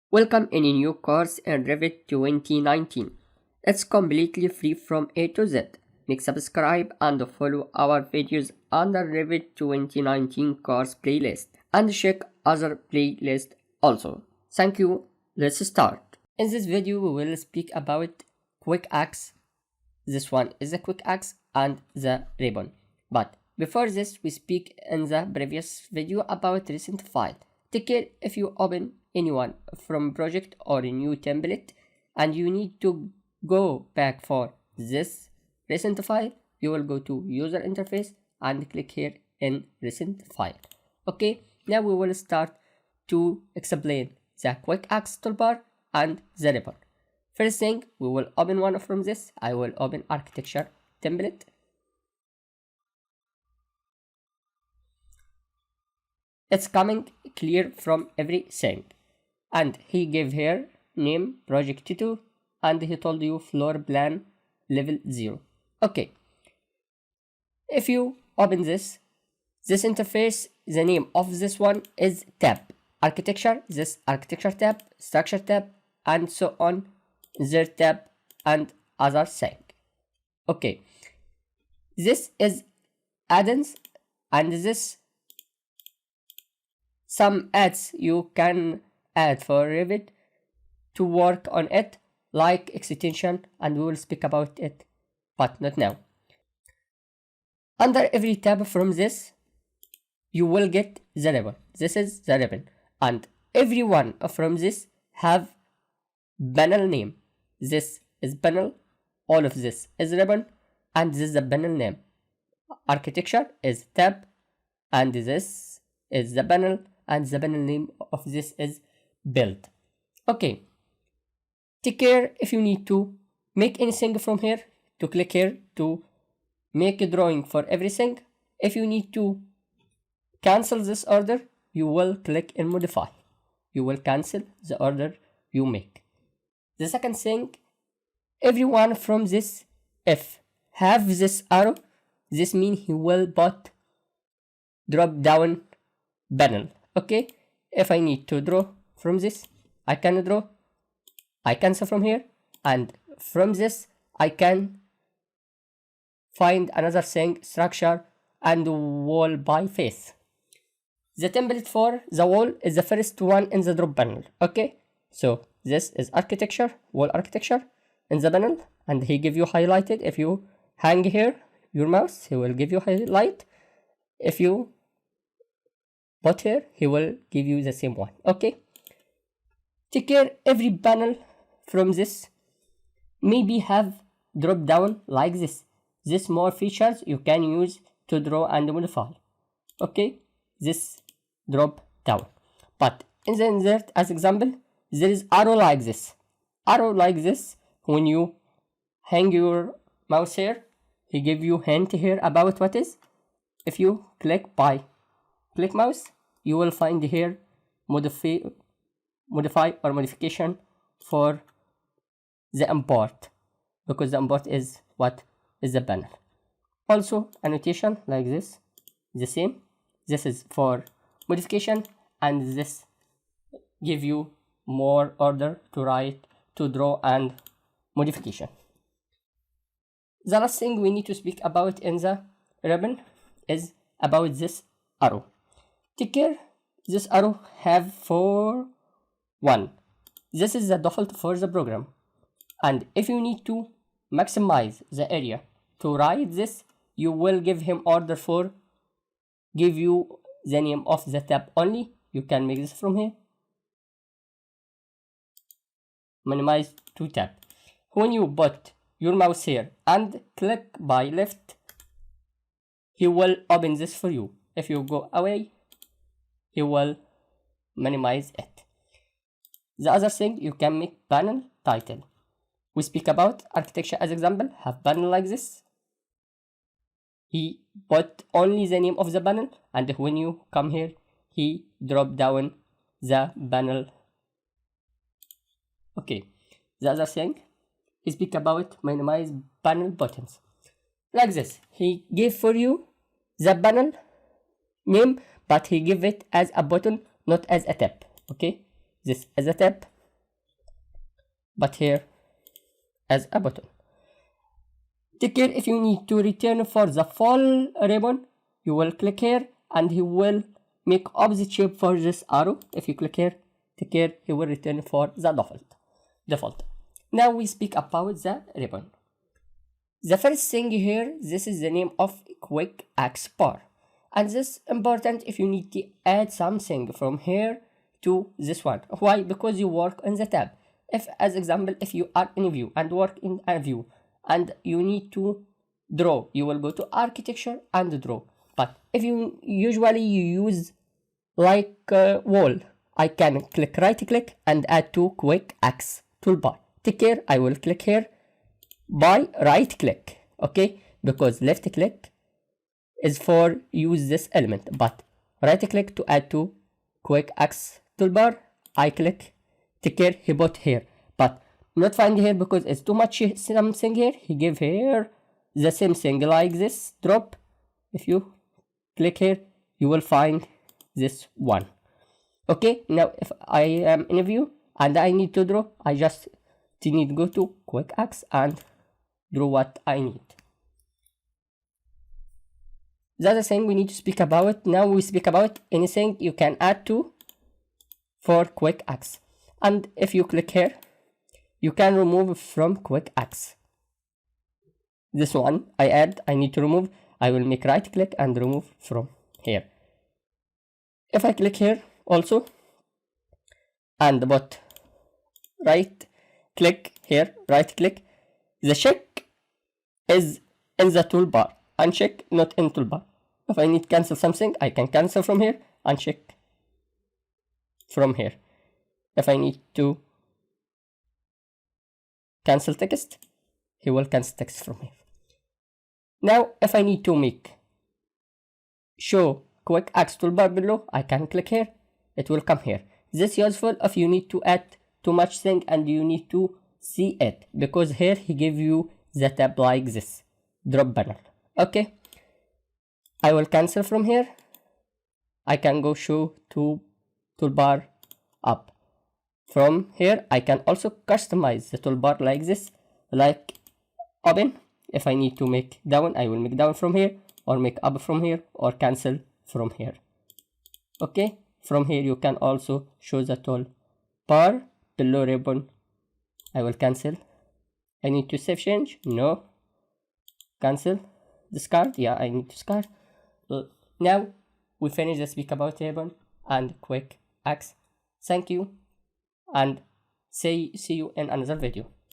Welcome in a new course in Revit 2019. It's completely free from A to Z. Make subscribe and follow our videos under Revit 2019 course playlist and check other playlists also. Thank you. Let's start. In this video we will speak about quick axe. This one is a quick axe and the ribbon. But before this we speak in the previous video about recent file. Take care if you open anyone from project or a new template and you need to go back for this recent file, you will go to user interface and click here in recent file. Okay, now we will start to explain the quick axe toolbar and the ribbon. First thing, we will open one from this. I will open architecture template. It's coming clear from everything. And he gave here name project 2 and he told you floor plan level 0. Okay. If you open this interface, the name of this one is tab. Architecture, this architecture tab, structure tab, and so on, their tab and other thing. Okay. This is add-ins and this some ads you can add for Revit to work on it, like extension, and we will speak about it, but not now. Under every tab from this, you will get the ribbon. This is the ribbon, and every one from this have panel name. This is panel, all of this is ribbon, and this is the panel name. Architecture is tab, and this is the panel, and the panel name of this is build. Okay, take care if you need to make anything from here, to click here to make a drawing for everything. If you need to cancel this order, you will click in modify. You will cancel the order you make. The second thing, everyone from this if have this arrow, this means he will put drop down panel. Okay, if I need to draw from this, I can draw, I cancel from here, and from this I can find another thing, structure and wall by face. The template for the wall is the first one in the drop panel. Okay, so this is architecture, wall architecture in the panel, and he give you highlighted. If you hang here your mouse, he will give you highlight. If you put here, he will give you the same one. Okay, take care every panel from this maybe have drop down like this. This more features you can use to draw and modify. Okay, this drop down, but in the insert as example, there is arrow like this. Arrow like this, when you hang your mouse here, he give you hint here about what is. If you click mouse, you will find here modify or modification for the import, because the import is what is the panel. Also annotation like this, the same. This is for modification, and this give you more order to write, to draw and modification. The last thing we need to speak about in the ribbon is about this arrow. Take care, this arrow have 1. This is the default for the program, and if you need to maximize the area to write this, you will give him order for give you the name of the tab only. You can make this from here, minimize to tab. When you put your mouse here and click by left, he will open this for you. If you go away, he will minimize it. The other thing, you can make panel title. We speak about architecture as example, have panel like this. He put only the name of the panel, and when you come here, he drop down the panel. Okay, the other thing, he speak about minimize panel buttons. Like this, he gave for you the panel name, but he give it as a button, not as a tab. Okay, this as a tab, but here as a button. Take care if you need to return for the full ribbon, you will click here and he will make opposite shape for this arrow. If you click here, take care, he will return for the default. Now we speak about the ribbon. The first thing here, this is the name of quick axe bar. And this is important if you need to add something from here to this one. Why? Because you work on the tab. If, as example, if you are in a view and work in a view and you need to draw, you will go to architecture and draw. But if you usually use like wall, I can right click and add to quick axe toolbar. Take care, I will click here by right click, okay, because left click is for use this element, but right click to add to quick axe toolbar. I click, take care, he put here, but not find here because it's too much something here. He give here the same thing like this drop. If you click here, you will find this one. Okay, now if I am in a view and I need to draw, I just need to go to quick axe and draw what I need. That's the thing we need to speak about. Now we speak about anything you can add to for quick axe. And if you click here, you can remove from quick axe. This one I need to remove. I will make right click and remove from here. If I click here also and but right click here, right click, the check is in the toolbar, uncheck not in toolbar. If I need to cancel something, I can cancel from here, uncheck from here. If I need to cancel text, he will cancel text from here. Now if I need to make show quick axe toolbar below, I can click here, it will come here. This is useful if you need to add too much thing and you need to see it, because here he give you the tab like this drop panel. Okay, I will cancel from here. I can go show to toolbar up. From here I can also customize the toolbar like this, like open. If I need to make down, I will make down from here, or make up from here, or cancel from here. Okay, from here you can also show the toolbar below ribbon. I will cancel. I need to save change, no, cancel, discard, yeah, I need to discard. Now we finish the speak about ribbon and quick axe. Thank you and see you in another video.